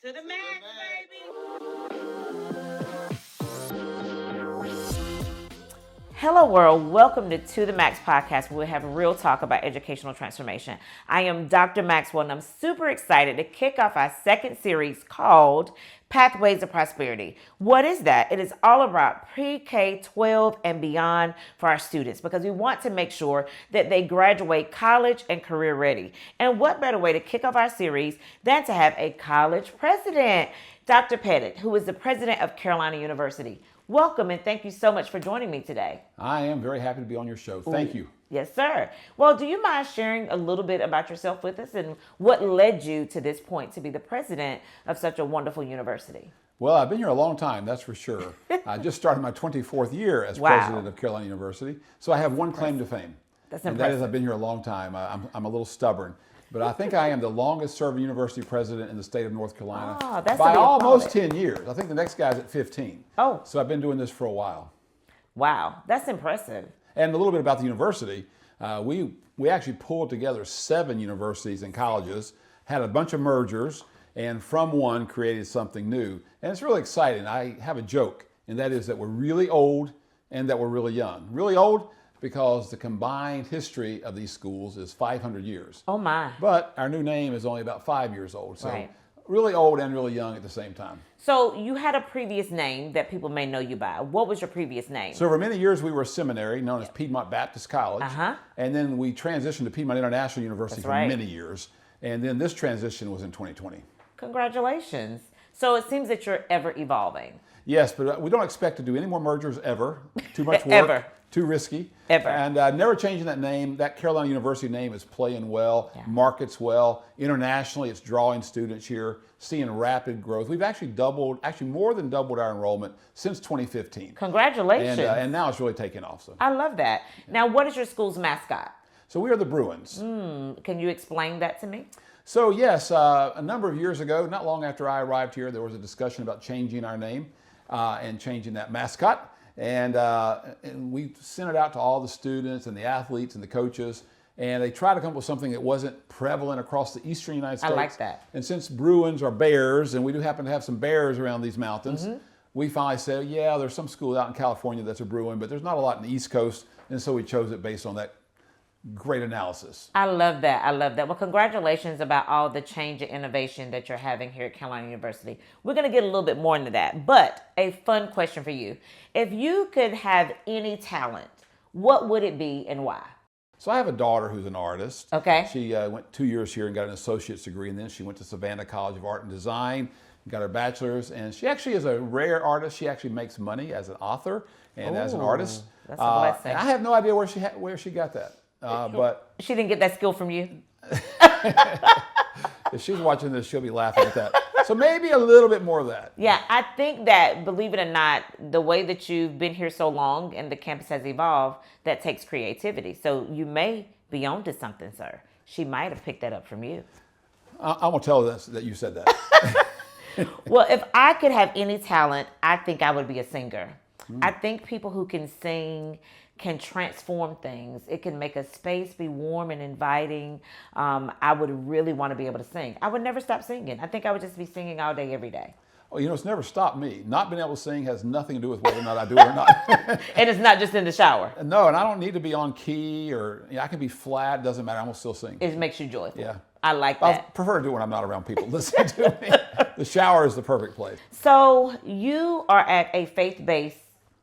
To the max, baby. Hello world, welcome to the Max podcast, where we have real talk about educational transformation. I am Dr. Maxwell, and I'm super excited to kick off our second series called Pathways of Prosperity. What is that? It is all about pre-K, 12, and beyond for our students, because we want to make sure that they graduate college and career ready. And what better way to kick off our series than to have a college president, Dr. Pettit, who is the president of Carolina University. Welcome, and thank you so much for joining me today. I am very happy to be on your show. Thank you. Yes, sir. Well, do you mind sharing a little bit about yourself with us and what led you to this point to be the president of such a wonderful university? Well, I've been here a long time, that's for sure. I just started my 24th year as president of Carolina University, so I have one claim to fame. That's impressive. And that is I've been here a long time. I'm a little stubborn. But I think I am the longest serving university president in the state of North Carolina by almost 10 years. I think the next guy's at 15. Oh. So I've been doing this for a while. Wow, that's impressive. And a little bit about the university. We actually pulled together 7 universities and colleges, had a bunch of mergers, and from one created something new. And it's really exciting. I have a joke, and that is that we're really old and that we're really young. Really old because the combined history of these schools is 500 years. Oh my. But our new name is only about 5 years old. So really old and really young at the same time. So you had a previous name that people may know you by. What was your previous name? So for many years we were a seminary known as Piedmont Baptist College. And then we transitioned to Piedmont International University for many years. And then this transition was in 2020. Congratulations. So it seems that you're ever evolving. Yes, but we don't expect to do any more mergers ever. Too much work. Ever. Too risky. Ever. And never changing that name. That Carolina University name is playing well, markets well. Internationally, it's drawing students here, seeing rapid growth. We've actually more than doubled our enrollment since 2015. Congratulations. And now it's really taking off. So. I love that. Now, what is your school's mascot? So we are the Bruins. Can you explain that to me? So yes, a number of years ago, not long after I arrived here, there was a discussion about changing our name and changing that mascot. And we sent it out to all the students and the athletes and the coaches, and they tried to come up with something that wasn't prevalent across the eastern United States. I like that. And since Bruins are bears, and we do happen to have some bears around these mountains, we finally said, yeah, there's some school out in California that's a Bruin, but there's not a lot in the East Coast, and so we chose it based on that great analysis. I love that. I love that. Well, congratulations about all the change and innovation that you're having here at Carolina University. We're going to get a little bit more into that, but a fun question for you. If you could have any talent, what would it be and why? So I have a daughter who's an artist. Okay. She went 2 years here and got an associate's degree, and then she went to Savannah College of Art and Design, got her bachelor's, and she actually is a rare artist. She actually makes money as an author and as an artist. That's a blessing. I have no idea where she got that. But she didn't get that skill from you? If she's watching this, she'll be laughing at that. So maybe a little bit more of that. Yeah, I think that, believe it or not, the way that you've been here so long and the campus has evolved, that takes creativity. So you may be onto something, sir. She might have picked that up from you. I won't tell her that you said that. Well, if I could have any talent, I think I would be a singer. I think people who can sing can transform things. It can make a space be warm and inviting. I would really want to be able to sing. I would never stop singing. I think I would just be singing all day, every day. Well, it's never stopped me. Not being able to sing has nothing to do with whether or not I do it or not. And it's not just in the shower. No, and I don't need to be on key or I can be flat. Doesn't matter. I'm gonna still sing. It makes you joyful. Yeah. I like that. I prefer to do it when I'm not around people. Listen to me. The shower is the perfect place. So you are at a faith-based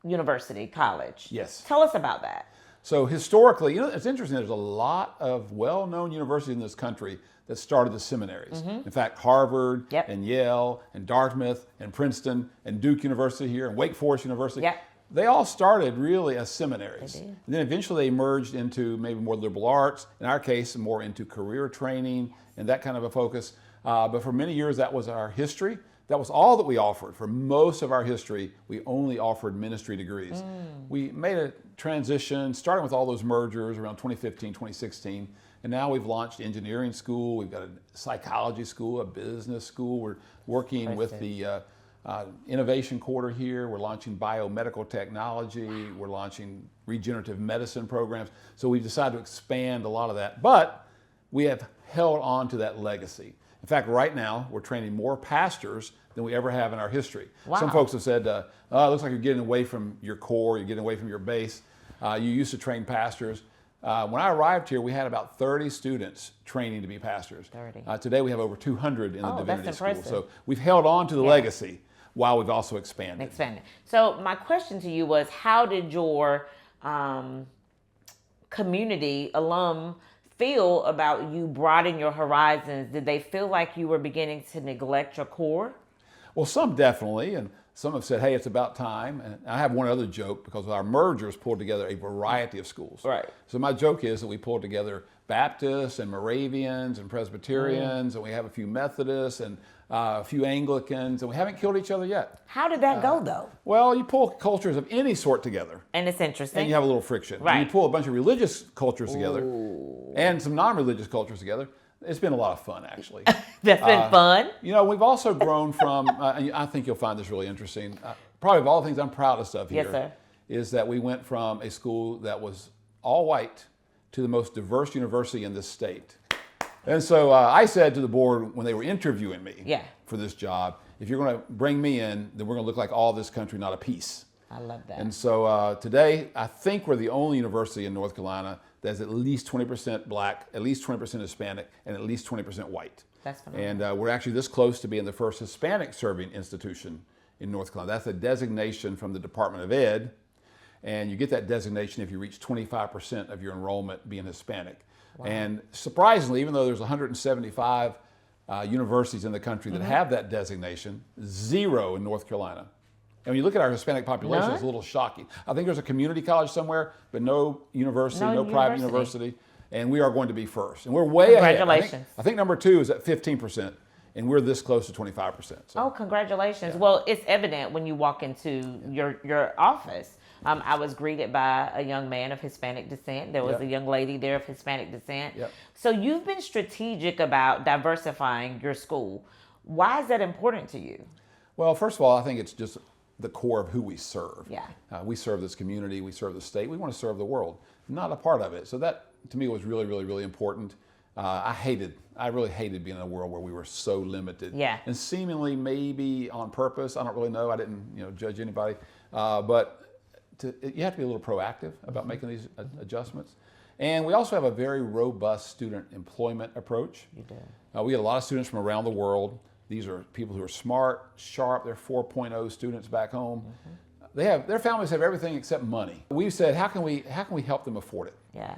university, college. Yes. Tell us about that. So historically, it's interesting, there's a lot of well-known universities in this country that started as seminaries. In fact, Harvard and Yale and Dartmouth and Princeton and Duke University here and Wake Forest University, they all started really as seminaries. And then eventually they merged into maybe more liberal arts, in our case, more into career training and that kind of a focus. But for many years, that was our history. That was all that we offered. For most of our history, we only offered ministry degrees. We made a transition, starting with all those mergers around 2015, 2016, and now we've launched engineering school, we've got a psychology school, a business school. We're working with the innovation quarter here. We're launching biomedical technology. We're launching regenerative medicine programs. So we've decided to expand a lot of that. But we have held on to that legacy. In fact, right now, we're training more pastors than we ever have in our history. Wow. Some folks have said, it looks like you're getting away from your core, you're getting away from your base. You used to train pastors. When I arrived here, we had about 30 students training to be pastors. 30. Today, we have over 200 in the divinity that's school. impressive. So we've held on to the legacy while we've also expanded. So my question to you was, how did your community alum feel about you broadening your horizons? Did they feel like you were beginning to neglect your core? Well, some definitely, and some have said, hey, it's about time. And I have one other joke, because our mergers pulled together a variety of schools. Right. So my joke is that we pulled together Baptists and Moravians and Presbyterians, and we have a few Methodists and a few Anglicans, and we haven't killed each other yet. How did that go, though? Well, you pull cultures of any sort together, And it's interesting. and you have a little friction. Right. When you pull a bunch of religious cultures together and some non-religious cultures together, it's been a lot of fun, actually. That's been fun. You know, we've also grown from, and I think you'll find this really interesting, probably of all the things I'm proudest of here, Yes, sir. is that we went from a school that was all white to the most diverse university in this state. And so I said to the board when they were interviewing me for this job, if you're going to bring me in, then we're going to look like all this country, not a piece. I love that. And so today, I think we're the only university in North Carolina that's at least 20% black, at least 20% Hispanic, and at least 20% white. That's phenomenal. And we're actually this close to being the first Hispanic serving institution in North Carolina. That's a designation from the Department of Ed. And you get that designation if you reach 25% of your enrollment being Hispanic. Wow. And surprisingly, even though there's 175 universities in the country that have that designation, 0 in North Carolina. And when you look at our Hispanic population, it's a little shocking. I think there's a community college somewhere, but no university, no private university. And we are going to be first. And we're way ahead. Congratulations. I think number 2 is at 15%, and we're this close to 25%. So. Oh, congratulations. Yeah. Well, it's evident when you walk into your office. I was greeted by a young man of Hispanic descent. There was a young lady there of Hispanic descent. Yep. So you've been strategic about diversifying your school. Why is that important to you? Well, first of all, I think it's just the core of who we serve. Yeah. We serve this community, we serve the state, we want to serve the world, not a part of it. So that, to me, was really, really, really important. I really hated being in a world where we were so limited. Yeah. And seemingly maybe on purpose, I don't really know, I didn't judge anybody, but you have to be a little proactive about making these adjustments. And we also have a very robust student employment approach. You do. We get a lot of students from around the world. These are people who are smart, sharp, they're 4.0 students back home. Their families have everything except money. We said, how can we help them afford it? Yeah.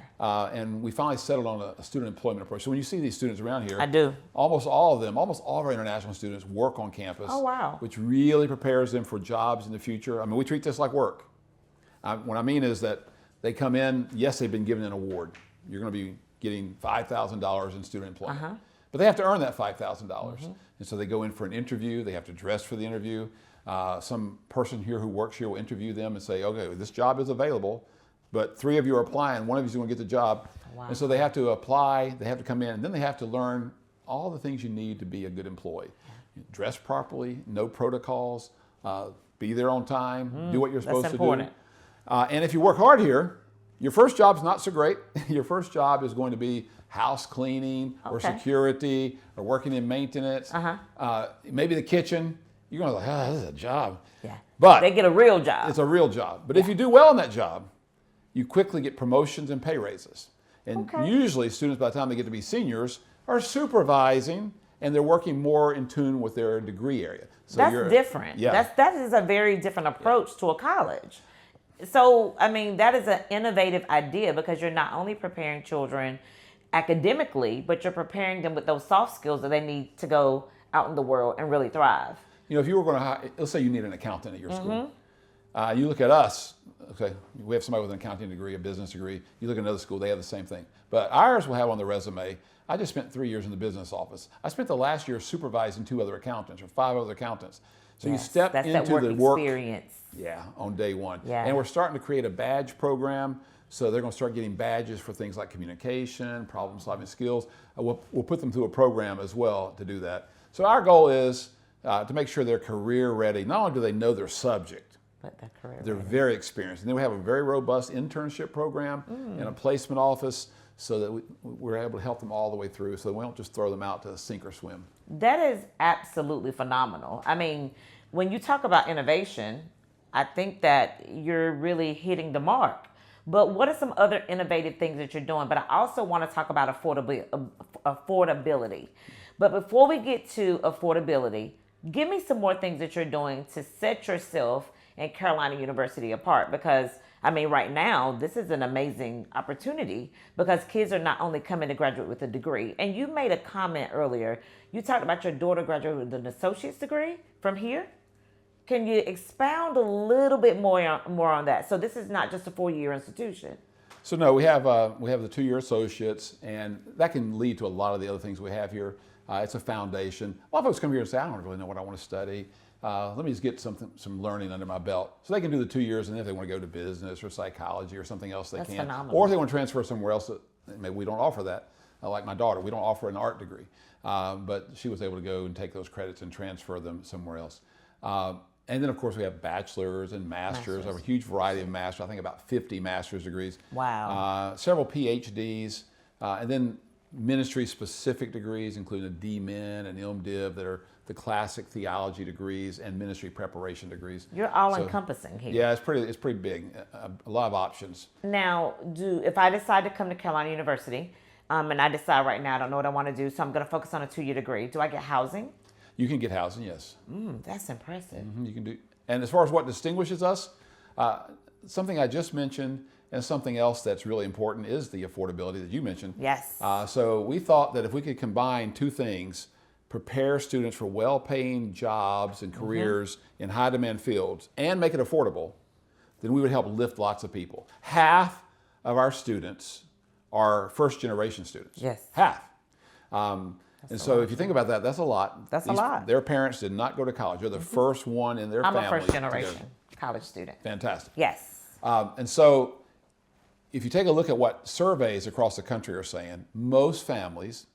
And we finally settled on a student employment approach. So when you see these students around here, I do. Almost all of our international students work on campus. Oh, wow. Which really prepares them for jobs in the future. I mean, we treat this like work. What I mean is that they come in, yes, they've been given an award. You're going to be getting $5,000 in student employment. But they have to earn that $5,000. And so they go in for an interview, they have to dress for the interview. Some person here who works here will interview them and say, okay, this job is available, but 3 of you are applying, 1 of you is going to get the job. Wow. And so they have to apply, they have to come in, and then they have to learn all the things you need to be a good employee. Dress properly, know protocols, be there on time, do what you're supposed to do. And if you work hard here, your first job's not so great. Your first job is going to be house cleaning or security or working in maintenance, maybe the kitchen. You're going to be like, this is a job. Yeah. But they get a real job. It's a real job. But if you do well in that job, you quickly get promotions and pay raises. And usually students, by the time they get to be seniors, are supervising and they're working more in tune with their degree area. So that's different. Yeah. That is a very different approach to a college. So, I mean, that is an innovative idea because you're not only preparing children academically, but you're preparing them with those soft skills that they need to go out in the world and really thrive. You know, if you were going to hire, let's say you need an accountant at your school. You look at us, okay, we have somebody with an accounting degree, a business degree. You look at another school, they have the same thing. But ours will have on the resume, I just spent 3 years in the business office. I spent the last year supervising 2 other accountants or 5 other accountants. So you step into the work experience. Yeah, on day one. Yeah. And we're starting to create a badge program. So they're going to start getting badges for things like communication, problem-solving skills. We'll put them through a program as well to do that. So our goal is to make sure they're career ready. Not only do they know their subject, but they're very experienced. And then we have a very robust internship program and a placement office. so that we're able to help them all the way through, so we don't just throw them out to sink or swim. That is absolutely phenomenal. I mean, when you talk about innovation, I think that you're really hitting the mark. But what are some other innovative things that you're doing? But I also want to talk about affordability. But before we get to affordability, give me some more things that you're doing to set yourself and Carolina University apart. Because, I mean, right now, this is an amazing opportunity because kids are not only coming to graduate with a degree. And you made a comment earlier. You talked about your daughter graduating with an associate's degree from here. Can you expound a little bit more on that? So this is not just a 4-year institution. So no, we have the 2-year associates, and that can lead to a lot of the other things we have here. It's a foundation. A lot of folks come here and say, I don't really know what I want to study. Let me just get some learning under my belt. So they can do the 2 years, and then if they want to go to business or psychology or something else, they can. Phenomenal. Or if they want to transfer somewhere else, maybe we don't offer that. Like my daughter, we don't offer an art degree, but she was able to go and take those credits and transfer them somewhere else. And then, of course, we have bachelor's and master's. I have a huge variety of masters. I think about 50 master's degrees. Wow. Several PhDs, and then ministry-specific degrees, including a DMin and MDiv, that are the classic theology degrees and ministry preparation degrees. You're all-encompassing here. Yeah, it's pretty big. A lot of options. Now, if I decide to come to Carolina University, and I decide right now I don't know what I want to do, so I'm going to focus on a 2-year degree, do I get housing? You can get housing, yes. That's impressive. You can do. And as far as what distinguishes us, something I just mentioned and something else that's really important is the affordability that you mentioned. Yes. So we thought that if we could combine two things, prepare students for well-paying jobs and careers in high-demand fields and make it affordable, then we would help lift lots of people. Half of our students are first-generation students. Yes. Half. And so if you think about that, that's a lot. That's a lot. Their parents did not go to college. They're the first one in their family. I'm a first-generation college student. Fantastic. Yes. And so if you take a look at what surveys across the country are saying, most families,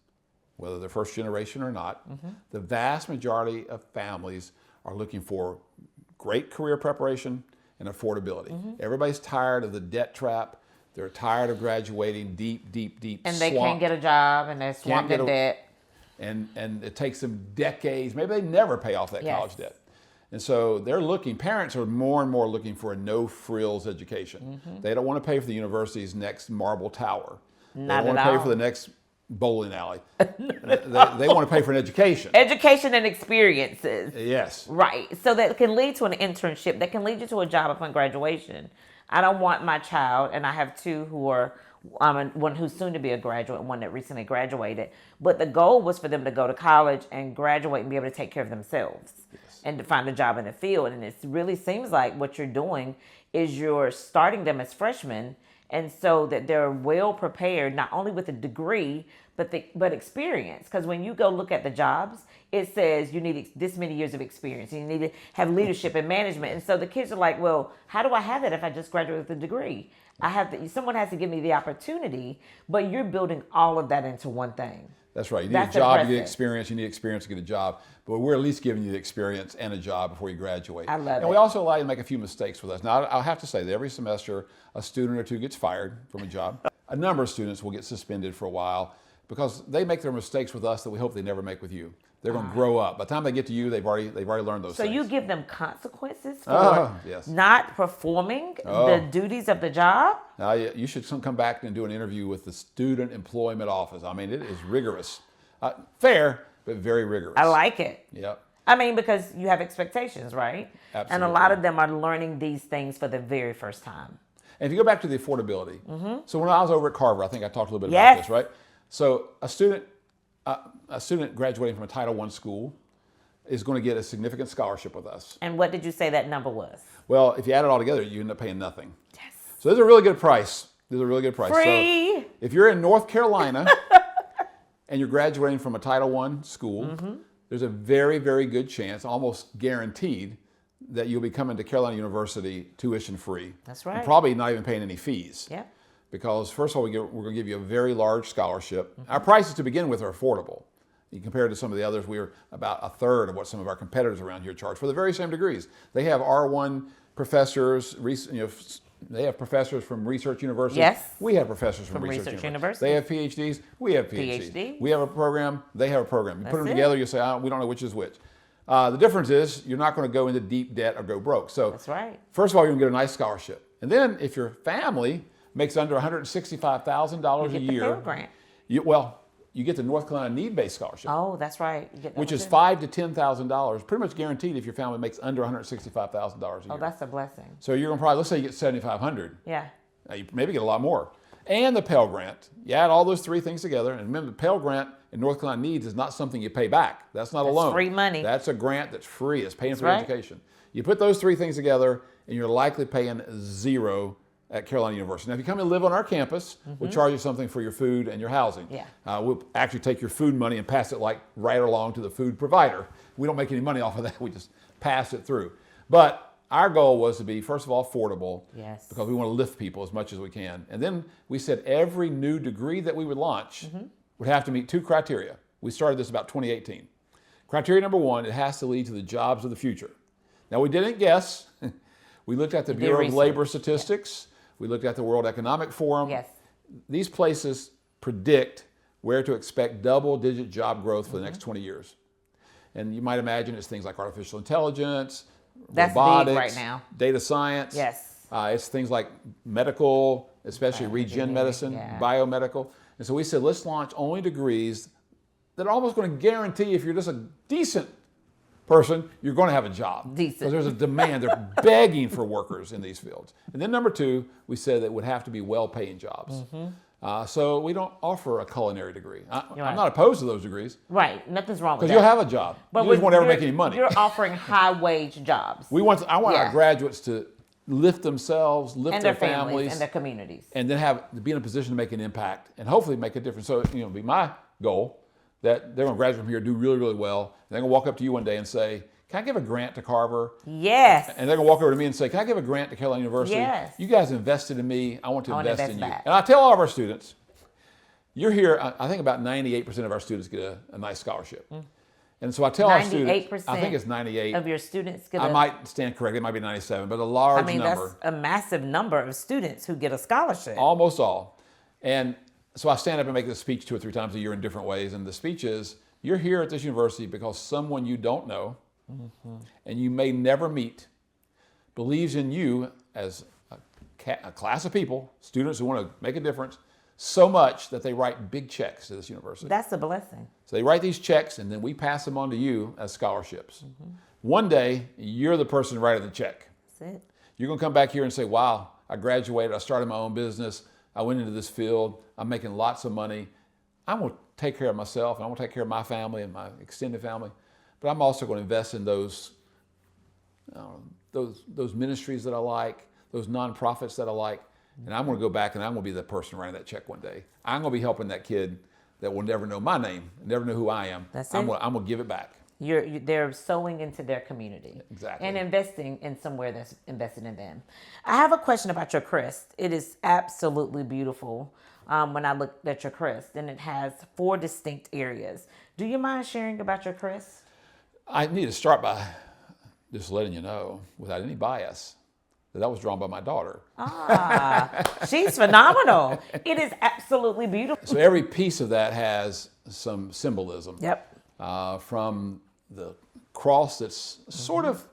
whether they're first generation or not, the vast majority of families are looking for great career preparation and affordability. Everybody's tired of the debt trap. They're tired of graduating deep And they can't get a job, and they're swamped in debt. And it takes them decades. Maybe they never pay off that college debt. And so parents are more and more looking for a no-frills education. They don't want to pay for the university's next marble tower. They don't want to pay for the next bowling alley. They want to pay for an education. Education and experiences. Yes. Right. So that can lead to an internship, that can lead you to a job upon graduation. I don't want my child, and I have two who are, one who's soon to be a graduate, one that recently graduated. But the goal was for them to go to college and graduate and be able to take care of themselves and to find a job in the field. And it really seems like what you're doing is you're starting them as freshmen, and so that they're well prepared, not only with a degree, but experience. Because when you go look at the jobs, it says you need this many years of experience. And you need to have leadership and management. And so the kids are like, well, how do I have that if I just graduate with a degree? Someone has to give me the opportunity, but you're building all of that into one thing. That's right. You need a job, you need experience. You need experience to get a job. But we're at least giving you the experience and a job before you graduate. I love it. And we also allow you to make a few mistakes with us. Now, I'll have to say that every semester, a student or two gets fired from a job. A number of students will get suspended for a while because they make their mistakes with us that we hope they never make with you. They're going to grow up. By the time they get to you, they've already learned those things. So you give them consequences for not performing the duties of the job? Now, you should come back and do an interview with the Student Employment Office. I mean, it is rigorous. Fair, but very rigorous. I like it. Yep. I mean, because you have expectations, right? Absolutely. And a lot of them are learning these things for the very first time. And if you go back to the affordability, so when I was over at Carver, I think I talked a little bit about this, right? So a student graduating from a Title I school is going to get a significant scholarship with us. And what did you say that number was? Well, if you add it all together, you end up paying nothing. Yes. So this is a really good price. Free. So if you're in North Carolina and you're graduating from a Title I school, there's a very, very good chance, almost guaranteed, that you'll be coming to Carolina University tuition free. That's right. And probably not even paying any fees. Yep. Because first of all, we're going to give you a very large scholarship. Our prices to begin with are affordable. You compare it to some of the others, we're about a third of what some of our competitors around here charge for the very same degrees. They have R1 professors, They have professors from research universities. Yes. We have professors from research universities. They have PhDs. We have PhDs. We have a program. They have a program. You put them together, you say, we don't know which is which. The difference is you're not going to go into deep debt or go broke. So that's right. First of all, you're going to get a nice scholarship. And then if your family makes under $165,000 a year, Pell Grant. You get the North Carolina need-based scholarship. Oh, that's right. You get that which is $5,000 to $10,000, pretty much guaranteed if your family makes under $165,000 a year. Oh, that's a blessing. So you're going to probably, let's say you get $7,500. Yeah. Now you maybe get a lot more. And the Pell Grant. You add all those three things together, and remember, the Pell Grant in North Carolina needs is not something you pay back. That's not a loan. Free money. That's a grant that's free. It's paying for your education. You put those three things together, and you're likely paying zero at Carolina University. Now, if you come and live on our campus, we'll charge you something for your food and your housing. Yeah. We'll actually take your food money and pass it right along to the food provider. We don't make any money off of that. We just pass it through. But our goal was to be, first of all, affordable. Yes. Because we want to lift people as much as we can. And then we said every new degree that we would launch would have to meet two criteria. We started this about 2018. Criteria number one, it has to lead to the jobs of the future. Now, we didn't guess. We looked at the Bureau of Labor Statistics. We looked at the World Economic Forum. Yes. These places predict where to expect double-digit job growth for the next 20 years. And you might imagine it's things like artificial intelligence, robotics, big right now. Data science. Yes. It's things like medical, especially regen medicine, biomedical. And so we said, let's launch only degrees that are almost going to guarantee if you're just a decent person, you're going to have a job. Decent. Because there's a demand. They're begging for workers in these fields. And then number two, we said that it would have to be well-paying jobs. So we don't offer a culinary degree. I'm not opposed to those degrees. Right. Nothing's wrong with that. Because you'll have a job. But you just won't ever make any money. You're offering high-wage jobs. I want our graduates to lift themselves, lift their families, and their communities. And then be in a position to make an impact and hopefully make a difference. So, it'll be my goal that they're going to graduate from here, do really, really well. And they're going to walk up to you one day and say, can I give a grant to Carver? Yes. And they're going to walk over to me and say, can I give a grant to Carolina University? Yes. You guys invested in me. I want to invest in you. Back. And I tell all of our students, you're here, I think about 98% of our students get a nice scholarship. And so I tell our students, I think it's 98. Of your students get I might stand corrected, it might be 97, but a large number. That's a massive number of students who get a scholarship. Almost all. And so I stand up and make this speech 2 or 3 times a year in different ways. And the speech is, you're here at this university because someone you don't know and you may never meet believes in you as a class of people, students who want to make a difference, so much that they write big checks to this university. That's a blessing. So they write these checks and then we pass them on to you as scholarships. One day, you're the person writing the check. That's it. You're going to come back here and say, wow, I graduated, I started my own business, I went into this field, I'm making lots of money. I'm going to take care of myself, and I'm going to take care of my family and my extended family, but I'm also going to invest in those ministries that I like, those nonprofits that I like, and I'm going to go back and I'm going to be the person writing that check one day. I'm going to be helping that kid that will never know my name, never know who I am. That's I'm going to give it back. They're sowing into their community. Exactly. And investing in somewhere that's invested in them. I have a question about your crest. It is absolutely beautiful when I looked at your crest, and it has 4 distinct areas. Do you mind sharing about your crest? I need to start by just letting you know, without any bias, that was drawn by my daughter. She's phenomenal. It is absolutely beautiful. So every piece of that has some symbolism. Yep. From the cross that's sort of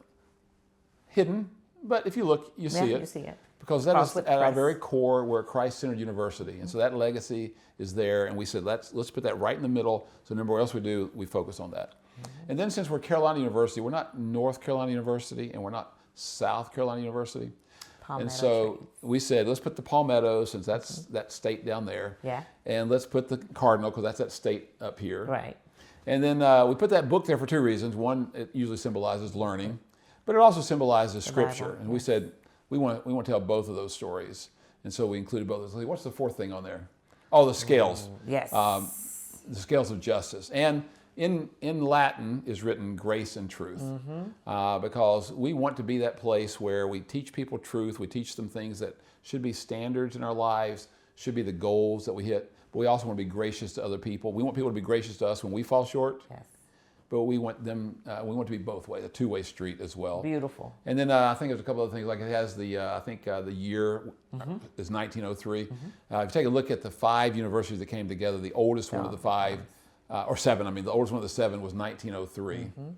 hidden, but if you look, you see it. You see it. Because that is at our very core, we're a Christ-centered university. And so that legacy is there. And we said, let's put that right in the middle. So no matter what else we do, we focus on that. And then since we're Carolina University, we're not North Carolina University and we're not South Carolina University. Palmetto and so trees. we said, let's put the Palmetto, since that's that state down there. Yeah. And let's put the Cardinal, because that's that state up here. Right. And then we put that book there for 2 reasons. One, it usually symbolizes learning, but it also symbolizes Scripture. Bible, and we said, we want to tell both of those stories. And so we included both of those. What's the 4th thing on there? Oh, the scales. Yes. The scales of justice. And in Latin is written grace and truth, because we want to be that place where we teach people truth. We teach them things that should be standards in our lives, should be the goals that we hit. But we also want to be gracious to other people. We want people to be gracious to us when we fall short. Yes. but we want to be both ways, a two-way street as well. Beautiful. And then I think there's a couple other things, like it has the the year is 1903. If you take a look at the 5 universities that came together, the oldest one of the 5, or 7. I mean, the oldest one of the 7 was 1903, and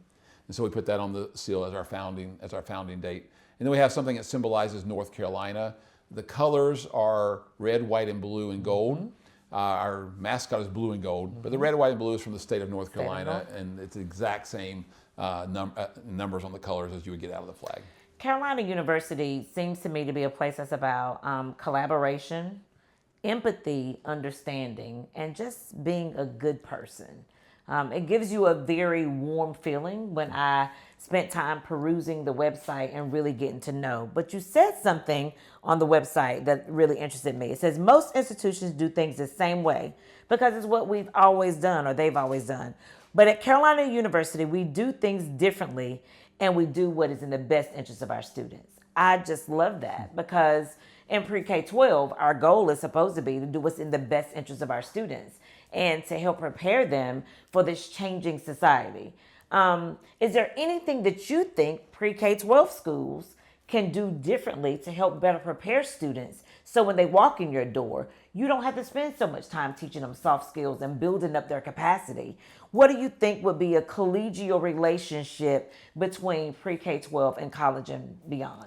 so we put that on the seal as our founding date. And then we have something that symbolizes North Carolina. The colors are red, white, and blue and gold. Our mascot is blue and gold, but the red, white, and blue is from the state of North Carolina, and it's the exact same numbers on the colors as you would get out of the flag. Carolina University seems to me to be a place that's about collaboration, empathy, understanding, and just being a good person. It gives you a very warm feeling when I spent time perusing the website and really getting to know. But you said something on the website that really interested me. It says most institutions do things the same way because it's what we've always done or they've always done. But at Carolina University, we do things differently and we do what is in the best interest of our students. I just love that because in pre-K-12, our goal is supposed to be to do what's in the best interest of our students and to help prepare them for this changing society. Is there anything that you think pre-K-12 schools can do differently to help better prepare students so when they walk in your door, you don't have to spend so much time teaching them soft skills and building up their capacity? What do you think would be a collegial relationship between pre-K-12 and college and beyond?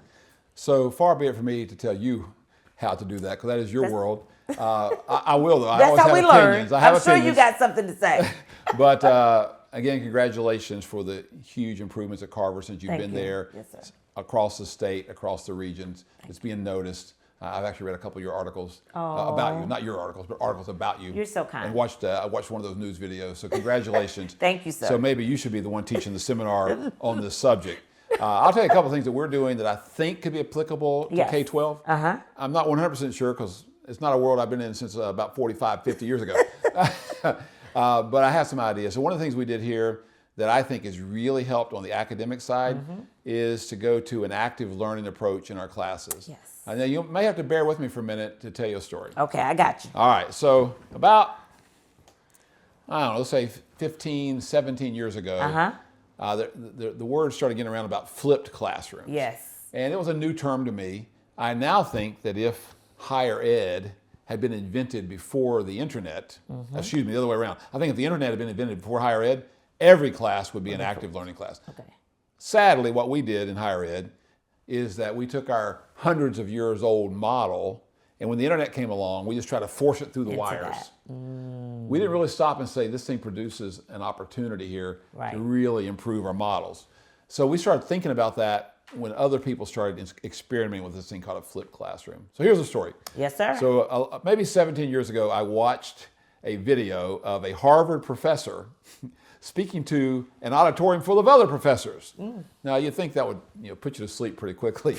So far be it for me to tell you how to do that, because that is your world. I will, though. That's how we learn. I'm sure you got something to say. But again, congratulations for the huge improvements at Carver since you've been there. Yes, sir. Across the state, across the regions. It's being noticed. I've actually read a couple of your articles about you. Not your articles, but articles about you. You're so kind. And I watched one of those news videos. So congratulations. Thank you, sir. So maybe you should be the one teaching the seminar on this subject. I'll tell you a couple of things that we're doing that I think could be applicable to K-12. I'm not 100% sure because it's not a world I've been in since about 45, 50 years ago. But I have some ideas. So one of the things we did here that I think has really helped on the academic side is to go to an active learning approach in our classes. Yes. Now you may have to bear with me for a minute to tell you a story. Okay, I got you. All right, so about, I don't know, let's say 15, 17 years ago, the word started getting around about flipped classrooms. Yes. And it was a new term to me. I now think that if higher ed had been invented before the internet, excuse me, the other way around. I think if the internet had been invented before higher ed, every class would be an active learning class. Okay. Sadly, what we did in higher ed is that we took our hundreds of years old model, and when the internet came along, we just tried to force it through the wires. We didn't really stop and say, this thing produces an opportunity here to really improve our models. So we started thinking about that when other people started experimenting with this thing called a flipped classroom. So here's the story. Yes, sir. So maybe 17 years ago, I watched a video of a Harvard professor speaking to an auditorium full of other professors. Now, you'd think that would put you to sleep pretty quickly.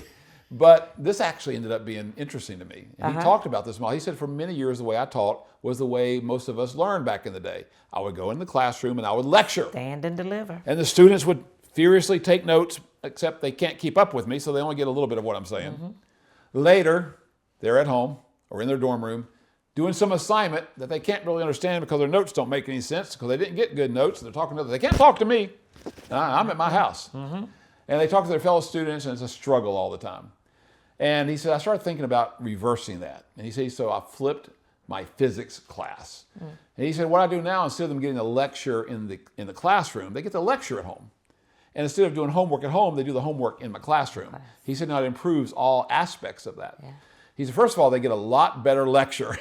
But this actually ended up being interesting to me. And he talked about this model. He said for many years, the way I taught was the way most of us learned back in the day. I would go in the classroom and I would lecture. Stand and deliver. And the students would furiously take notes, except they can't keep up with me, so they only get a little bit of what I'm saying. Later, they're at home or in their dorm room doing some assignment that they can't really understand because their notes don't make any sense because they didn't get good notes. They're talking to others. They can't talk to me. I'm at my house. And they talk to their fellow students, and it's a struggle all the time. And he said, I started thinking about reversing that. And he said, so I flipped my physics class. And he said, what I do now, instead of them getting a lecture in the classroom, they get the lecture at home. And instead of doing homework at home, they do the homework in my classroom. He said, now it improves all aspects of that. He said, first of all, they get a lot better lecture.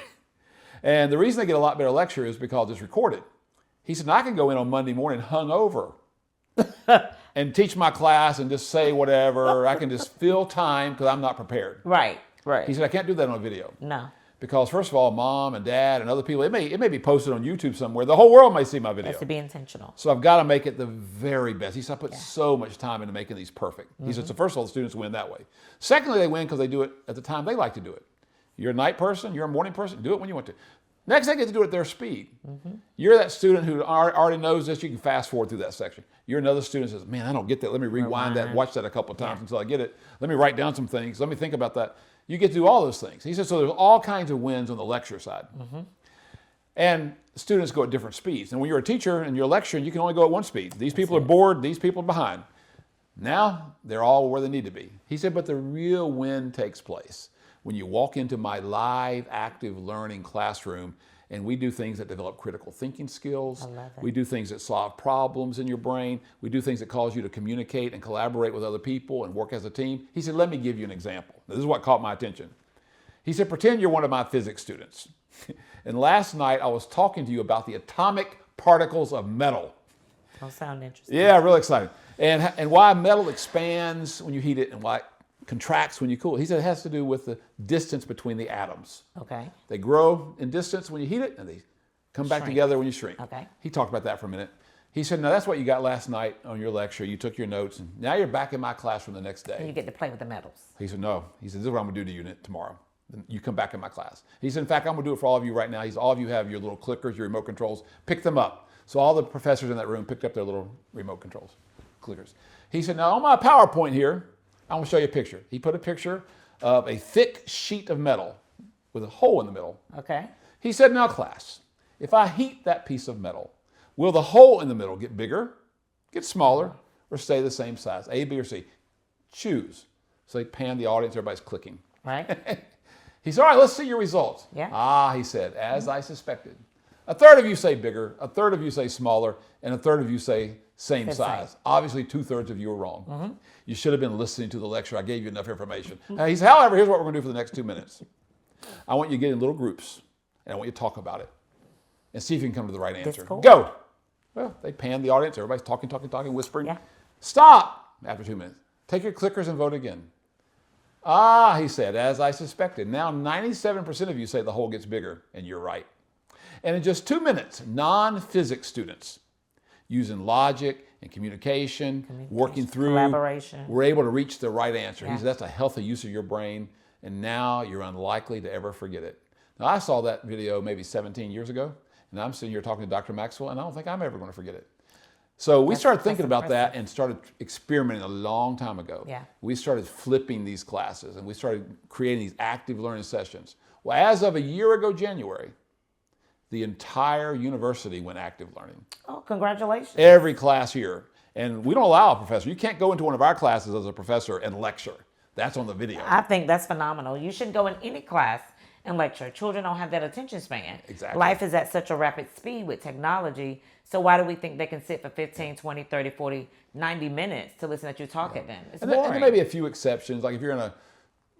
And the reason they get a lot better lecture is because it's recorded. He said, now I can go in on Monday morning hungover and teach my class and just say whatever. I can just fill time because I'm not prepared. Right. He said, I can't do that on a video. No. Because first of all, mom and dad and other people, it may be posted on YouTube somewhere. The whole world may see my video. It has to be intentional. So I've got to make it the very best. He said, I put so much time into making these perfect. He said, so first of all, the students win that way. Secondly, they win because they do it at the time they like to do it. You're a night person, you're a morning person, do it when you want to. Next, they get to do it at their speed. You're that student who already knows this, you can fast forward through that section. You're another student who says, man, I don't get that. Let me rewind that, watch that a couple of times until I get it. Let me write down some things. Let me think about that. You get to do all those things. He said, so there's all kinds of wins on the lecture side. And students go at different speeds. And when you're a teacher and you're lecturing, you can only go at one speed. These people are bored, these people are behind. Now they're all where they need to be. He said, but the real win takes place when you walk into my live, active learning classroom and we do things that develop critical thinking skills. I love it. We do things that solve problems in your brain. We do things that cause you to communicate and collaborate with other people and work as a team. He said, let me give you an example. Now, this is what caught my attention. He said, pretend you're one of my physics students. And last night I was talking to you about the atomic particles of metal. Don't sound interesting. Yeah, really exciting. And why metal expands when you heat it and why it contracts when you cool it. He said it has to do with the distance between the atoms. Okay. They grow in distance when you heat it and they come back together when you shrink. Okay. He talked about that for a minute. He said, now that's what you got last night on your lecture. You took your notes and now you're back in my classroom the next day. And you get to play with the metals. He said, no. He said, this is what I'm going to do to you tomorrow. You come back in my class. He said, in fact, I'm going to do it for all of you right now. He said, all of you have your little clickers, your remote controls. Pick them up. So all the professors in that room picked up their little remote controls, clickers. He said, now on my PowerPoint here, I want to show you a picture. He put a picture of a thick sheet of metal with a hole in the middle. Okay. He said, now class, if I heat that piece of metal, will the hole in the middle get bigger, get smaller, or stay the same size? A, B, or C? Choose. So they panned the audience, everybody's clicking. Right. He said, all right, let's see your results. Yeah. Ah, he said, as I suspected. A third of you say bigger, a third of you say smaller, and a third of you say same size. Obviously, 2/3 of you are wrong. You should have been listening to the lecture. I gave you enough information. He said, however, here's what we're going to do for the next 2 minutes. I want you to get in little groups, and I want you to talk about it and see if you can come to the right answer. Cool. Go. Well, they panned the audience. Everybody's talking, whispering. Yeah. Stop after 2 minutes. Take your clickers and vote again. Ah, he said, as I suspected. Now 97% of you say the hole gets bigger, and you're right. And in just 2 minutes, non-physics students using logic and communication, working through, collaboration, were able to reach the right answer. Yeah. He said, that's a healthy use of your brain, and now you're unlikely to ever forget it. Now, I saw that video maybe 17 years ago, and I'm sitting here talking to Dr. Maxwell, and I don't think I'm ever going to forget it. So we started thinking about that and started experimenting a long time ago. Yeah. We started flipping these classes, and we started creating these active learning sessions. Well, as of a year ago, January, the entire university went active learning. Oh, congratulations. Every class here. And we don't allow a professor. You can't go into one of our classes as a professor and lecture. That's on the video. I think that's phenomenal. You shouldn't go in any class and lecture. Children don't have that attention span. Exactly. Life is at such a rapid speed with technology. So why do we think they can sit for 15, 20, 30, 40, 90 minutes to listen to you talk at them? It's boring. And there may be a few exceptions. Like if you're in a,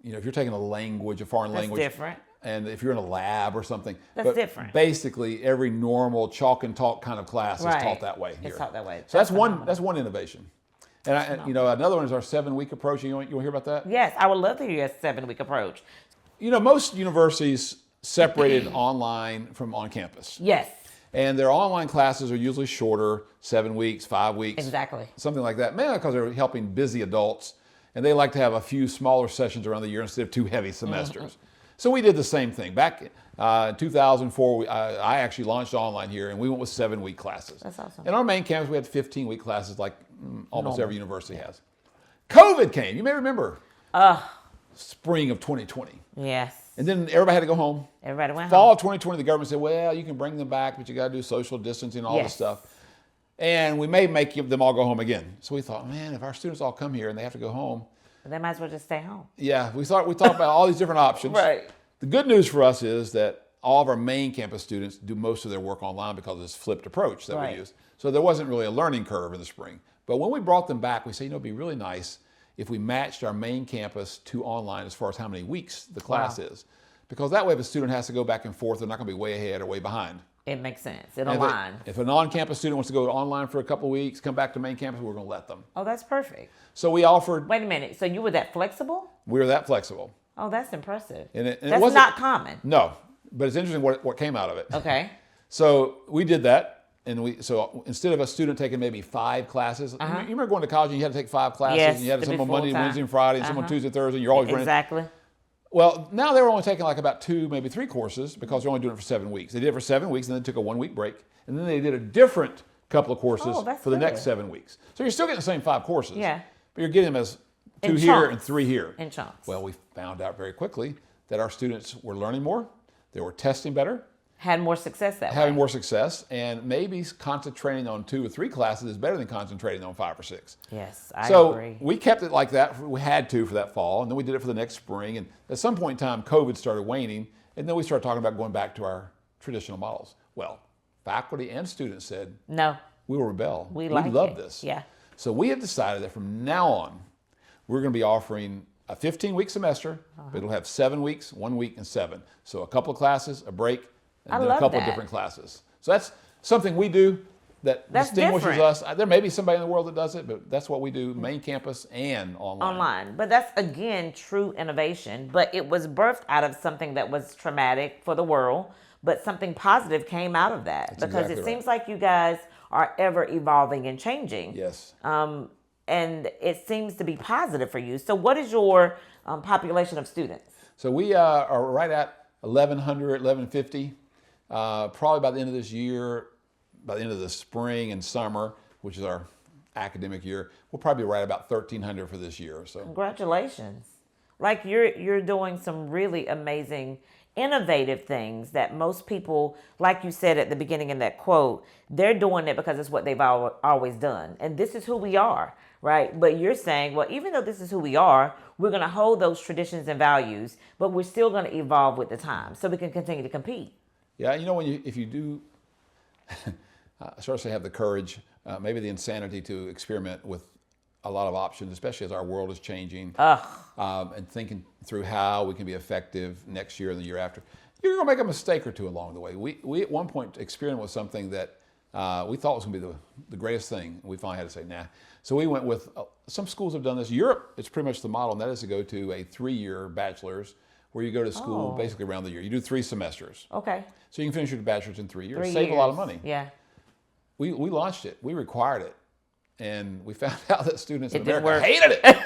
if you're taking a language, a foreign language. That's different. And if you're in a lab or something. That's different. Basically, every normal chalk and talk kind of class is taught that way here. It's taught that way. So that's one innovation. And another one is our 7-week approach. You want to hear about that? Yes, I would love to hear a 7-week approach. Most universities separated online from on campus. Yes. And their online classes are usually shorter, 7 weeks, 5 weeks. Exactly. Something like that. Mainly because they're helping busy adults. And they like to have a few smaller sessions around the year instead of 2 heavy semesters. So we did the same thing. Back in 2004, I actually launched online here, and we went with 7-week classes. That's awesome. And on our main campus, we had 15-week classes like almost every university has. COVID came. You may remember. Spring of 2020. Yes. And then everybody had to go home. Everybody went Fall home. of 2020, the government said, well, you can bring them back, but you got to do social distancing and all this stuff. And we may make them all go home again. So we thought, man, if our students all come here and they have to go home. They might as well just stay home. Yeah, we talked about all these different options. Right. The good news for us is that all of our main campus students do most of their work online because of this flipped approach that we used. So there wasn't really a learning curve in the spring. But when we brought them back, we said, it'd be really nice if we matched our main campus to online as far as how many weeks the class is. Because that way, if a student has to go back and forth, they're not going to be way ahead or way behind. It makes sense. It'll align. If an on-campus student wants to go online for a couple of weeks, come back to main campus, we're going to let them. Oh, that's perfect. So we offered... Wait a minute. So you were that flexible? We were that flexible. Oh, that's impressive. And it that's not common. No, but it's interesting what came out of it. Okay. So we did that, and so instead of a student taking maybe 5 classes, you remember going to college and you had to take 5 classes, Yes, and you had to some be on Monday, full-time. Wednesday, and Friday, and some on Tuesday, Thursday, and you're always running. Exactly. Well, now they were only taking like about 2, maybe 3 courses because they're only doing it for 7 weeks. They did it for 7 weeks, and then they took a 1-week break, and then they did a different couple of courses for the next 7 weeks. So you're still getting the same 5 courses, but you're getting them as 2 here and 3 here. In chunks. Well, we found out very quickly that our students were learning more, they were testing better, Had more success that way. Having more success, and maybe concentrating on 2 or 3 classes is better than concentrating on 5 or 6. Yes, I agree. So we kept it like that. We had to for that fall, and then we did it for the next spring. And at some point in time, COVID started waning, and then we started talking about going back to our traditional models. Well, faculty and students said, no, we will rebel. We love it. this. Yeah. So we have decided that from now on, we're going to be offering a 15-week semester, but it'll have 7 weeks, 1 week, and 7. So a couple of classes, a break, and then a couple of different classes. So that's something we do that distinguishes different. us. There may be somebody in the world that does it, but that's what we do, main campus and online. But that's, again, true innovation. But it was birthed out of something that was traumatic for the world, but something positive came out of that. That's because exactly it seems like you guys are ever evolving and changing. Yes. And it seems to be positive for you. So what is your population of students? So we are right at 1,100, 1,150. Probably by the end of this year, by the end of the spring and summer, which is our academic year, we'll probably be right about 1,300 for this year. So congratulations. Like you're doing some really amazing, innovative things that most people, like you said at the beginning in that quote, they're doing it because it's what they've always done. And this is who we are, right? But you're saying, well, even though this is who we are, we're going to hold those traditions and values, but we're still going to evolve with the time so we can continue to compete. Yeah, you know, if you do, sort of have the courage, maybe the insanity to experiment with a lot of options, especially as our world is changing, and thinking through how we can be effective next year and the year after, you're going to make a mistake or two along the way. We at one point experimented with something that we thought was going to be the greatest thing. We finally had to say, nah. So we went with, some schools have done this. Europe, it's pretty much the model, and that is to go to a 3-year bachelor's where you go to school basically around the year. You do 3 semesters. Okay. So you can finish your bachelor's in 3 years. 3 Save years. a lot of money. Yeah. We launched it. We required it. And we found out that students in didn't America work. hated it.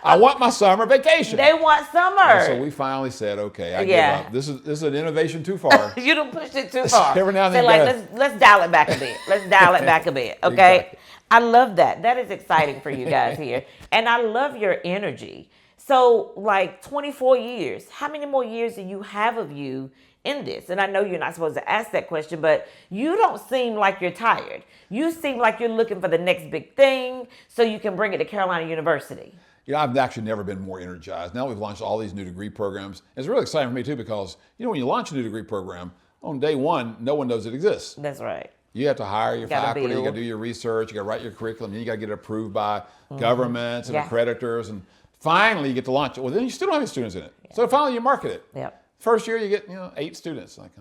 I want my summer vacation. They want summer. And so we finally said, okay, I give up. This is an innovation too far. You done pushed it too far. Every now and then Say like, let's dial it back a bit. Let's dial it back a bit. Okay. Exactly. I love that. That is exciting for you guys here. And I love your energy. So like 24 years, how many more years do you have of you in this? And I know you're not supposed to ask that question, but you don't seem like you're tired. You seem like you're looking for the next big thing so you can bring it to Carolina University. You know, I've actually never been more energized. Now we've launched all these new degree programs. It's really exciting for me too because, you know, when you launch a new degree program, on day one, no one knows it exists. That's right. You have to hire your faculty, you got to build. do your research, you got to write your curriculum, then you got to get it approved by governments and accreditors, and finally you get to launch it. Well, then you still don't have any students in it. So finally you market it. Yep. First year you get 8 students. Like,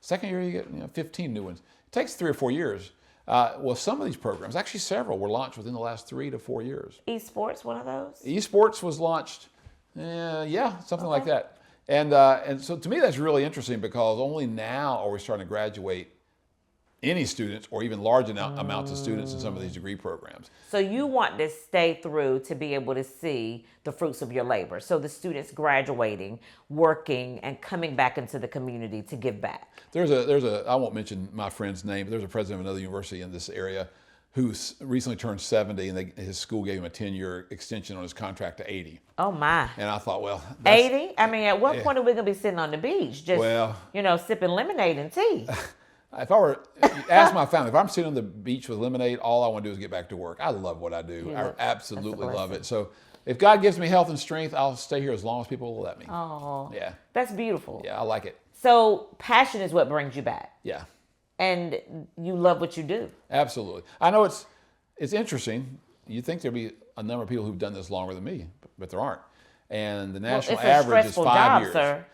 second year you get 15 new ones. It takes 3 or 4 years. Well, some of these programs, actually several, were launched within the last 3 to 4 years. Esports, one of those? Esports was launched, something like that. And so to me that's really interesting because only now are we starting to graduate any students or even large amounts of students in some of these degree programs. So you want to stay through to be able to see the fruits of your labor. So the students graduating, working, and coming back into the community to give back. There's a I won't mention my friend's name, but there's a president of another university in this area who recently turned 70, and his school gave him a 10-year extension on his contract to 80. Oh my. And I thought, well, 80? I mean, at what point are we going to be sitting on the beach just, sipping lemonade and tea? If I were, ask my family, if I'm sitting on the beach with lemonade, all I want to do is get back to work. I love what I do. I absolutely love it. So if God gives me health and strength, I'll stay here as long as people will let me. Oh, yeah. That's beautiful. Yeah, I like it. So passion is what brings you back. Yeah. And you love what you do. Absolutely. I know it's interesting. You think there'd be a number of people who've done this longer than me, but there aren't. And the national average is 5 years. Sir.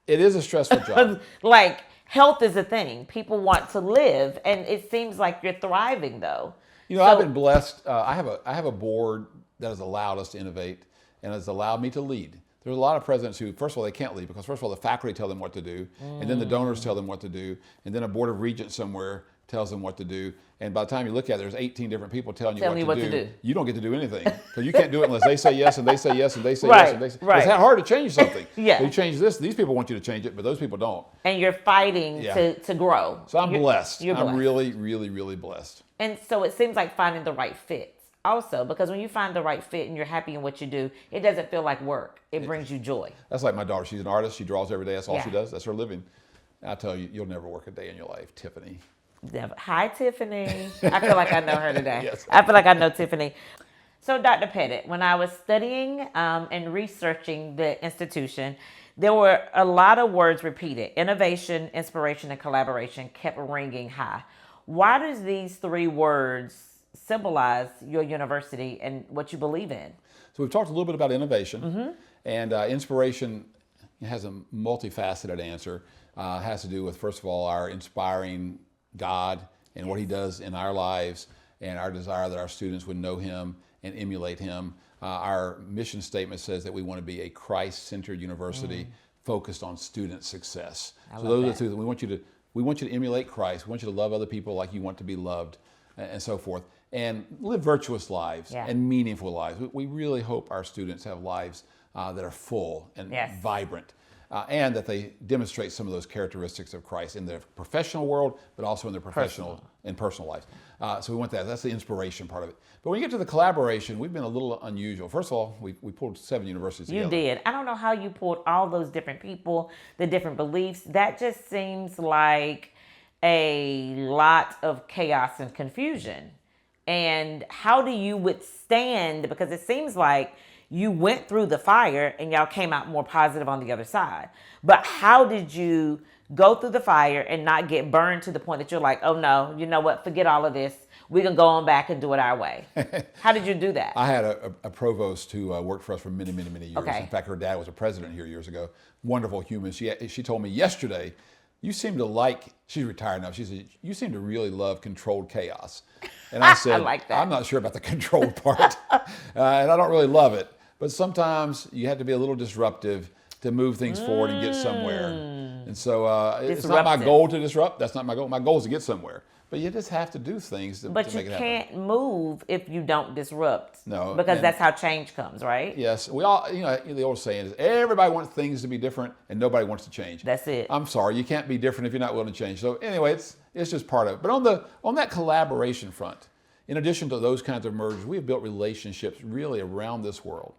It is a stressful job. Like, health is a thing. People want to live, and it seems like you're thriving, though. You know, I've been blessed. I have a board that has allowed us to innovate and has allowed me to lead. There's a lot of presidents who, first of all, they can't lead because, first of all, the faculty tell them what to do, and then the donors tell them what to do, and then a board of regents somewhere tells them what to do. And by the time you look at it, there's 18 different people telling you what to do. You don't get to do anything because you can't do it unless they say yes and they say yes and they say yes and they say yes. It's hard to change something. Yeah. You change this. These people want you to change it, but those people don't. And you're fighting to grow. So I'm blessed. You're blessed. I'm really, really, really blessed. And so it seems like finding the right fit also, because when you find the right fit and you're happy in what you do, it doesn't feel like work. It brings you joy. That's like my daughter. She's an artist. She draws every day. That's all she does. That's her living. I'll tell you, you'll never work a day in your life, Tiffany. Never. Hi, Tiffany. I feel like I know her today. Yes. I feel like I know Tiffany. So, Dr. Pettit, when I was studying and researching the institution, there were a lot of words repeated. Innovation, inspiration, and collaboration kept ringing high. Why does these three words symbolize your university and what you believe in? So we've talked a little bit about innovation, and inspiration has a multifaceted answer. Has to do with, first of all, our inspiring God and what he does in our lives, and our desire that our students would know him and emulate him. Our mission statement says that we want to be a Christ-centered university focused on student success. So those are the two that we want you to emulate Christ. We want you to love other people like you want to be loved, and so forth, and live virtuous lives and meaningful lives. We really hope our students have lives that are full and vibrant. And that they demonstrate some of those characteristics of Christ in their professional world, but also in their personal lives. So we want that. That's the inspiration part of it. But when you get to the collaboration, we've been a little unusual. First of all, we pulled 7 universities together. You did. I don't know how you pulled all those different people, the different beliefs. That just seems like a lot of chaos and confusion. And how do you withstand, because it seems like you went through the fire and y'all came out more positive on the other side. But how did you go through the fire and not get burned to the point that you're like, oh no, you know what, forget all of this. We can go on back and do it our way. How did you do that? I had a provost who worked for us for many, many, many years. Okay. In fact, her dad was a president here years ago. Wonderful human. She told me yesterday, you seem to like, she's retired now, she said, you seem to really love controlled chaos. And I said, I like that. I'm not sure about the controlled part, and I don't really love it. But sometimes you have to be a little disruptive to move things forward and get somewhere. And so it's not my goal to disrupt. That's not my goal. My goal is to get somewhere. But you just have to do things to make it happen. But you can't move if you don't disrupt. No. Because that's how change comes, right? Yes. We all, the old saying is everybody wants things to be different and nobody wants to change. That's it. I'm sorry. You can't be different if you're not willing to change. So anyway, it's just part of it. But on that collaboration front, in addition to those kinds of mergers, we have built relationships really around this world.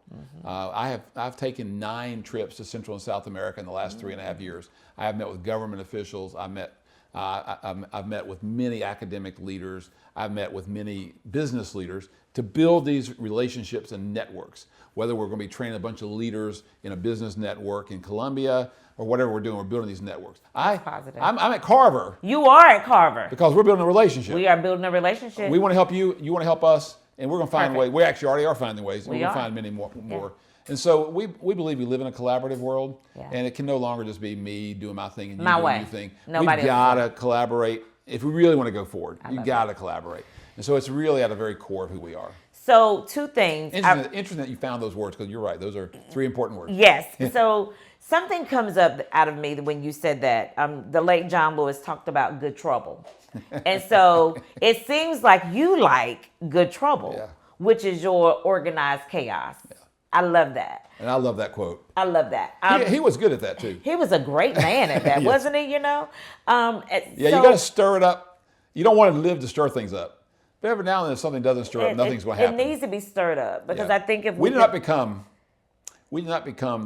I've taken 9 trips to Central and South America in the last 3.5 years. I have met with government officials. I've met with many academic leaders. I've met with many business leaders to build these relationships and networks. Whether we're going to be training a bunch of leaders in a business network in Colombia or whatever we're doing, we're building these networks. I'm at Carver. You are at Carver. Because we're building a relationship. We are building a relationship. We want to help you. You want to help us. And we're going to find a way. We actually already are finding ways. We're going to find many more. Yeah. And so we believe we live in a collaborative world. Yeah. And it can no longer just be me doing my thing and you doing your thing. We've got to collaborate. If we really want to go forward, you got to collaborate. And so it's really at the very core of who we are. So 2 things. Interesting that you found those words, because you're right. Those are 3 important words. Yes. So something comes up out of me when you said that. The late John Lewis talked about good trouble. And so it seems like you like good trouble, which is your organized chaos. Yeah. I love that. And I love that quote. I love that. He was good at that too. He was a great man at that, wasn't he? You you got to stir it up. You don't want to live to stir things up. But every now and then, if something doesn't stir up, nothing's going to happen. It needs to be stirred up because I think if we did not become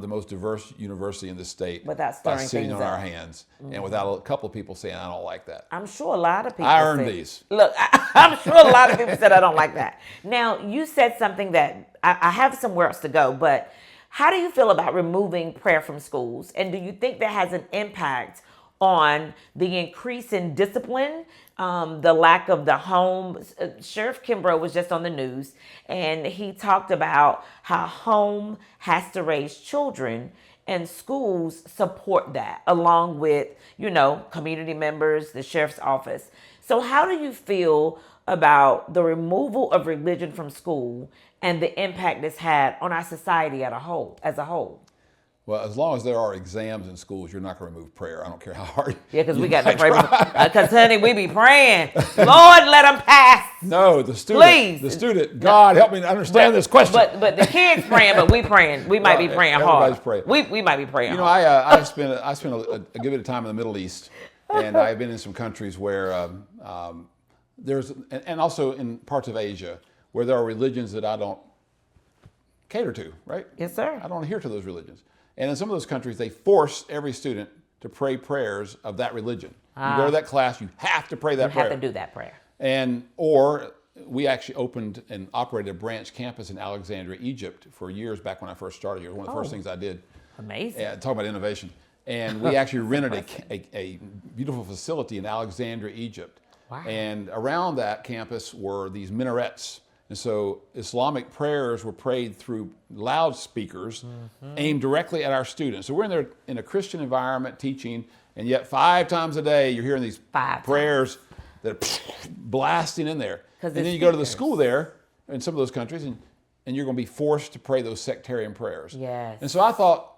the most diverse university in the state without stirring by sitting things on up. our hands and without a couple of people saying, I don't like that. I'm sure a lot of people I earned these. Look, I'm sure a lot of people said, I don't like that. Now, you said something that I have somewhere else to go, but how do you feel about removing prayer from schools? And do you think that has an impact on the increase in discipline, the lack of the home? Sheriff Kimbrough was just on the news, and he talked about how home has to raise children, and schools support that, along with, community members, the sheriff's office. So how do you feel about the removal of religion from school and the impact it's had on our society as a whole? Well, as long as there are exams in schools, you're not going to remove prayer. I don't care how hard. Yeah, because we got to pray. Because, honey, we be praying. Lord, let them pass. No, the student. Please. The student. God, help me to understand this question. But the kids praying, but we praying. We might be praying hard. Everybody's praying. We might be praying hard. I spent a good bit of time in the Middle East, and I've been in some countries where there's, and also in parts of Asia, where there are religions that I don't cater to, right? Yes, sir. I don't adhere to those religions. And in some of those countries, they force every student to pray prayers of that religion. You go to that class, you have to pray that prayer. You have to do that prayer. Or we actually opened and operated a branch campus in Alexandria, Egypt for years back when I first started here. One of the first things I did. Amazing. Yeah, talk about innovation. And we actually rented a beautiful facility in Alexandria, Egypt. Wow. And around that campus were these minarets. And so Islamic prayers were prayed through loudspeakers aimed directly at our students. So we're in there in a Christian environment teaching, and yet 5 times a day you're hearing these prayers that are blasting in there. And then you go to the school there in some of those countries, and you're going to be forced to pray those sectarian prayers. Yes. And so I thought,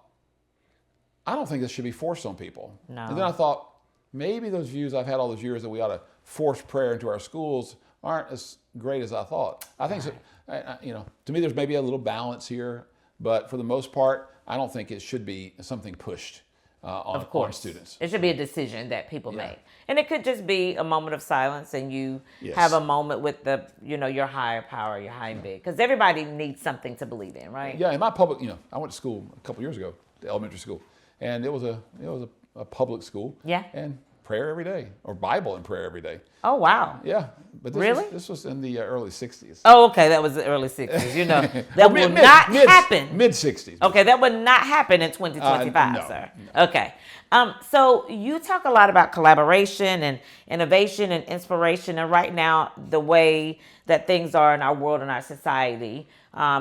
I don't think this should be forced on people. No. And then I thought, maybe those views I've had all those years that we ought to force prayer into our schools aren't as great as I thought. I think, so, to me, there's maybe a little balance here, but for the most part, I don't think it should be something pushed on students. It should be a decision that people make. And it could just be a moment of silence, and you have a moment with your higher power, your high and big. Because everybody needs something to believe in, right? Yeah, in my public, I went to school a couple years ago, to elementary school, and it was a public school. Yeah. And prayer every day, or Bible and prayer every day. Oh, wow. Yeah. But this was in the early 60s. Oh, okay. That was the early 60s. That will not happen. Mid-60s. Okay, that would not happen in 2025, no, sir. No. Okay. So you talk a lot about collaboration and innovation and inspiration. And right now, the way that things are in our world and our society,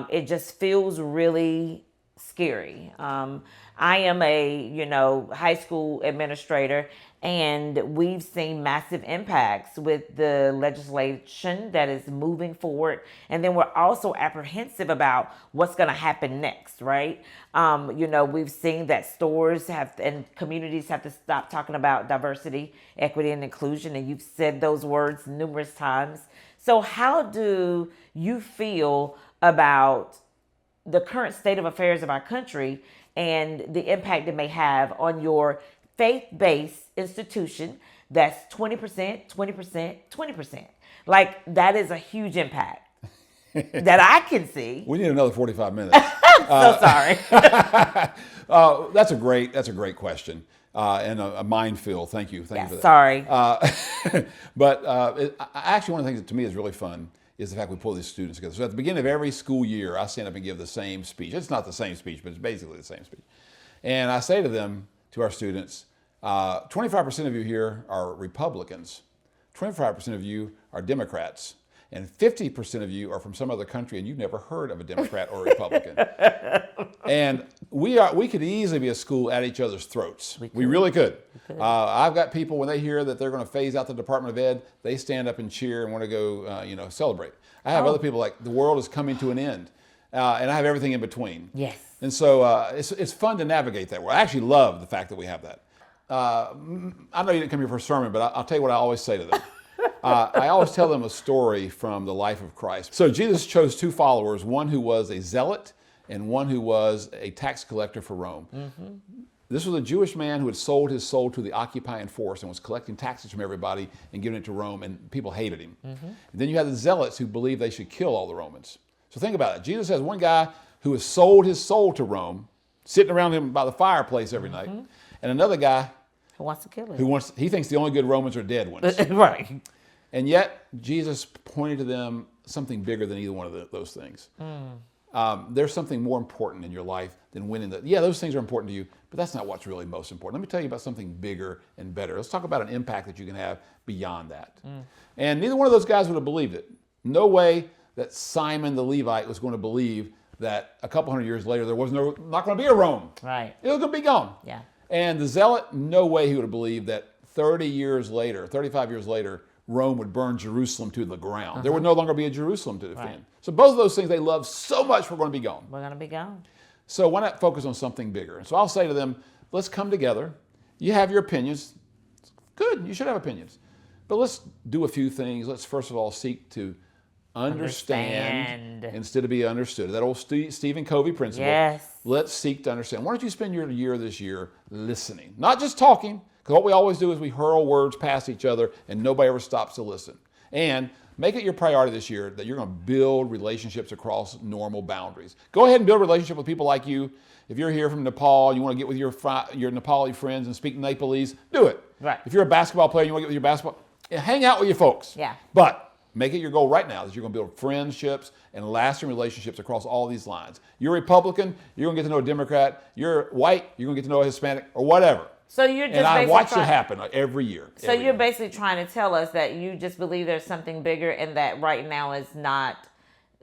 it just feels really scary. I am a, high school administrator, and we've seen massive impacts with the legislation that is moving forward. And then we're also apprehensive about what's going to happen next, right? We've seen that stores and communities have to stop talking about diversity, equity, and inclusion. And you've said those words numerous times. So how do you feel about the current state of affairs of our country and the impact it may have on your faith-based institution that's 20%, 20%, 20%. Like, that is a huge impact that I can see. We need another 45 minutes. So sorry. That's a great question and a minefield. Thank you for that. Sorry. But actually, one of the things that to me is really fun is the fact we pull these students together. So at the beginning of every school year, I stand up and give the same speech. It's not the same speech, but it's basically the same speech. And I say to our students, 25% of you here are Republicans, 25% of you are Democrats, and 50% of you are from some other country and you've never heard of a Democrat or a Republican. And we could easily be a school at each other's throats. We really could. I've got people, when they hear that they're going to phase out the Department of Ed, they stand up and cheer and want to go, celebrate. I have other people like, the world is coming to an end. And I have everything in between. Yes. And so it's fun to navigate that world. I actually love the fact that we have that. I know you didn't come here for a sermon, but I'll tell you what I always say to them. I always tell them a story from the life of Christ. So Jesus chose 2 followers, one who was a zealot and one who was a tax collector for Rome. Mm-hmm. This was a Jewish man who had sold his soul to the occupying force and was collecting taxes from everybody and giving it to Rome, and people hated him. Mm-hmm. And then you had the zealots who believed they should kill all the Romans. So think about it. Jesus has one guy who has sold his soul to Rome, sitting around him by the fireplace every night, and another guy who wants to kill him. He thinks the only good Romans are dead ones. Right. And yet, Jesus pointed to them something bigger than either one of those things. There's something more important in your life than winning those things are important to you, but that's not what's really most important. Let me tell you about something bigger and better. Let's talk about an impact that you can have beyond that. And neither one of those guys would have believed it. No way that Simon the Levite was going to believe that a couple hundred years later there was not going to be a Rome. Right. It was going to be gone. Yeah. And the zealot, no way he would have believed that 35 years later, Rome would burn Jerusalem to the ground. There would no longer be a Jerusalem to defend. Right. So both of those things they love so much, we're going to be gone. We're going to be gone. So why not focus on something bigger? And so I'll say to them, let's come together. You have your opinions. Good, you should have opinions. But let's do a few things. Let's first of all seek to understand instead of be understood. That old Stephen Covey principle. Yes. Let's seek to understand. Why don't you spend your year this year listening? Not just talking, because what we always do is we hurl words past each other and nobody ever stops to listen. And make it your priority this year that you're going to build relationships across normal boundaries. Go ahead and build a relationship with people like you. If you're here from Nepal, you want to get with your Nepali friends and speak Nepalese, do it. Right. If you're a basketball player, you want to get with your basketball, hang out with your folks. Yeah. But make it your goal right now that you're going to build friendships and lasting relationships across all these lines. You're a Republican, you're going to get to know a Democrat. You're white, you're going to get to know a Hispanic or whatever. So you're just and I watch it happen every year. So you're basically trying to tell us that you just believe there's something bigger and that right now is not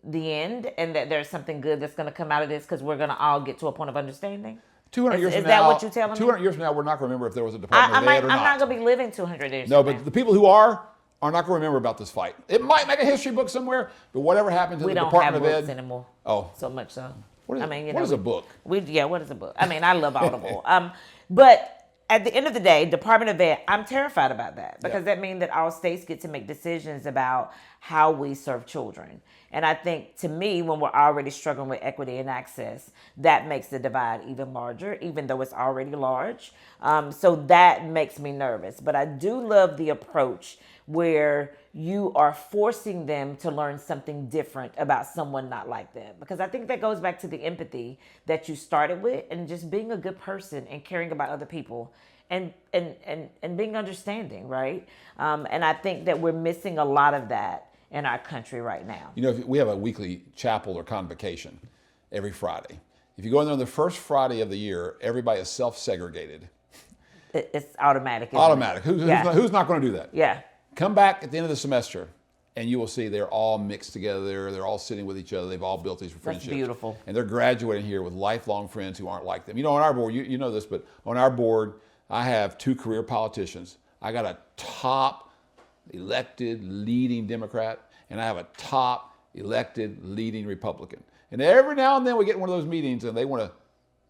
the end and that there's something good that's going to come out of this because we're going to all get to a point of understanding? 200 years from now. Is that what you're telling me? 200 years from now, we're not going to remember if there was a Department of Ed or not. I'm not going to be living 200 years No, from but now. the people who are not going to remember about this fight. It might make a history book somewhere, but whatever happened to the Department of Ed. We don't have books anymore. Oh. So much so. What is, what is a book? What is a book? I mean, I love Audible. But at the end of the day, Department of Ed, I'm terrified about that because that means that all states get to make decisions about how we serve children. And I think, to me, when we're already struggling with equity and access, that makes the divide even larger, even though it's already large. So that makes me nervous. But I do love the approach where you are forcing them to learn something different about someone not like them. Because I think that goes back to the empathy that you started with and just being a good person and caring about other people and being understanding, right? And I think that we're missing a lot of that in our country right now. You know, we have a weekly chapel or convocation every Friday. If you go in there on the first Friday of the year, everybody is self-segregated. It's automatic. Automatic. Who's not going to do that? Yeah. Come back at the end of the semester, and you will see they're all mixed together. They're all sitting with each other. They've all built these friendships. That's beautiful. And they're graduating here with lifelong friends who aren't like them. You know, on our board, you know this, but on our board, I have 2 career politicians. I got a top elected leading Democrat, and I have a top elected leading Republican. And every now and then we get one of those meetings, and they want to,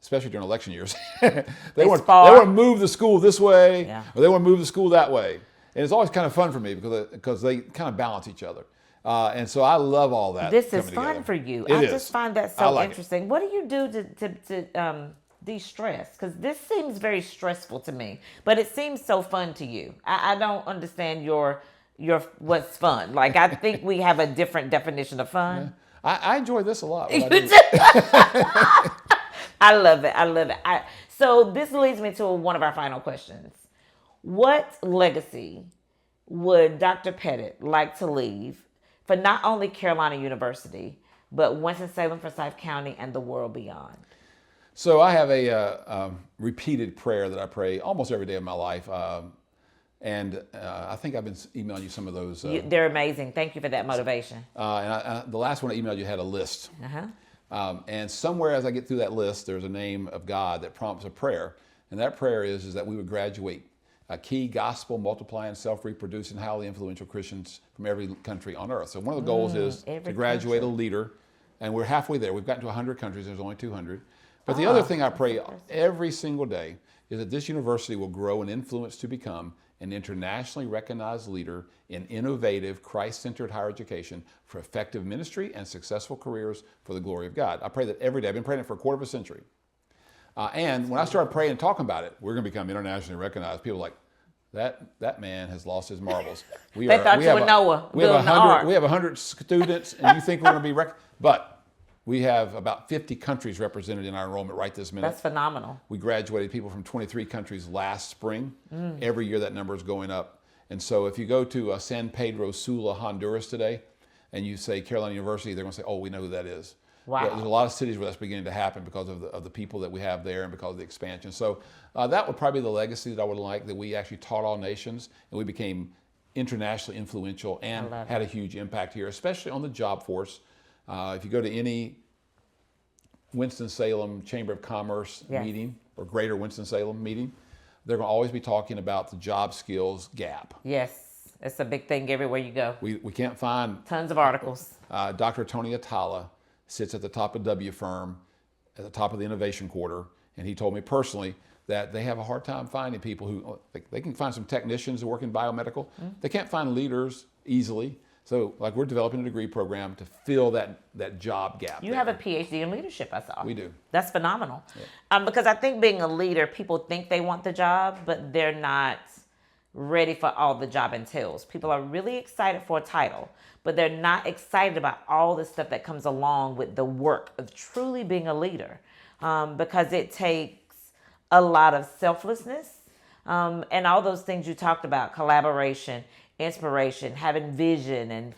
especially during election years, they want to move the school this way, or they want to move the school that way. And it's always kind of fun for me because they kind of balance each other. And so I love all that. This is fun for you. I just find that so interesting. What do you do to de-stress? Because this seems very stressful to me, but it seems so fun to you. I don't understand your what's fun. Like, I think we have a different definition of fun. Yeah. I enjoy this a lot. I love it. So this leads me to one of our final questions. What legacy would Dr. Pettit like to leave for not only Carolina University, but Winston-Salem, Forsyth County, and the world beyond? So I have a repeated prayer that I pray almost every day of my life. And I think I've been emailing you some of those. They're amazing. Thank you for that motivation. And the last one I emailed you had a list. And somewhere as I get through that list, there's a name of God that prompts a prayer. And that prayer is that we would graduate key gospel multiplying, self-reproducing, highly influential Christians from every country on earth. So one of the goals is to graduate a leader. And we're halfway there. We've gotten to 100 countries. There's only 200. But the other thing I pray every single day is that this university will grow in influence to become an internationally recognized leader in innovative, Christ-centered higher education for effective ministry and successful careers for the glory of God. I pray that every day. I've been praying it for a quarter of a century. And when I started praying and talking about it, we're going to become internationally recognized. People are like, that man has lost his marbles. They thought you were Noah. We have 100 students, and you think we're going to be recognized? But we have about 50 countries represented in our enrollment right this minute. That's phenomenal. We graduated people from 23 countries last spring. Every year that number is going up. And so if you go to San Pedro Sula, Honduras today, and you say Carolina University, they're going to say, oh, we know who that is. Wow. There's a lot of cities where that's beginning to happen because of the people that we have there and because of the expansion. So that would probably be the legacy that I would like, that we actually taught all nations and we became internationally influential and had a huge impact here, especially on the job force. If you go to any Winston-Salem Chamber of Commerce meeting or Greater Winston-Salem meeting, they're going to always be talking about the job skills gap. Yes, it's a big thing everywhere you go. We can't find... Tons of articles. Dr. Tony Atala sits at the top of W Firm, at the top of the innovation quarter, and he told me personally that they have a hard time finding people who... They can find some technicians who work in biomedical. They can't find leaders easily. So, like, we're developing a degree program to fill that job gap. You have a PhD in leadership, I saw. We do. That's phenomenal. Yeah. Because I think being a leader, people think they want the job, but they're not ready for all the job entails. People are really excited for a title, but they're not excited about all the stuff that comes along with the work of truly being a leader, because it takes a lot of selflessness, and all those things you talked about: collaboration, inspiration, having vision, and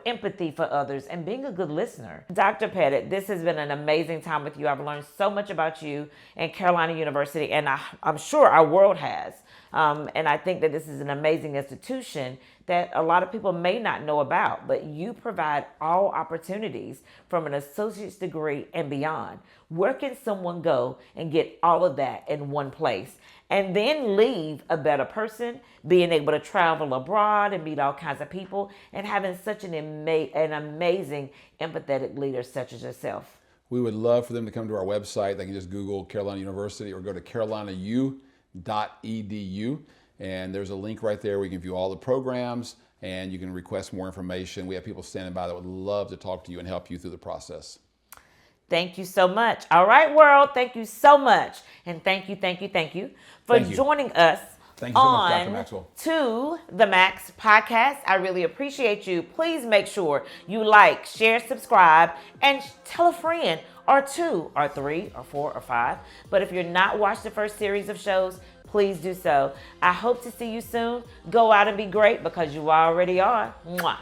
empathy for others, and being a good listener. Dr. Pettit, this has been an amazing time with you. I've learned so much about you and Carolina University, and I'm sure our world has. And I think that this is an amazing institution that a lot of people may not know about, but you provide all opportunities from an associate's degree and beyond. Where can someone go and get all of that in one place and then leave a better person, being able to travel abroad and meet all kinds of people, and having such an amazing, empathetic leader such as yourself? We would love for them to come to our website. They can just Google Carolina University or go to carolinau.edu, and there's a link right there where you can view all the programs and you can request more information. We have people standing by that would love to talk to you and help you through the process. Thank you so much. All right, world, thank you so much. And thank you for joining us. Thank you so much, Dr. Maxwell. To the Max podcast. I really appreciate you. Please make sure you like, share, subscribe, and tell a friend or two or three or four or five. But if you're not watched the first series of shows, please do so. I hope to see you soon. Go out and be great, because you already are. Mwah.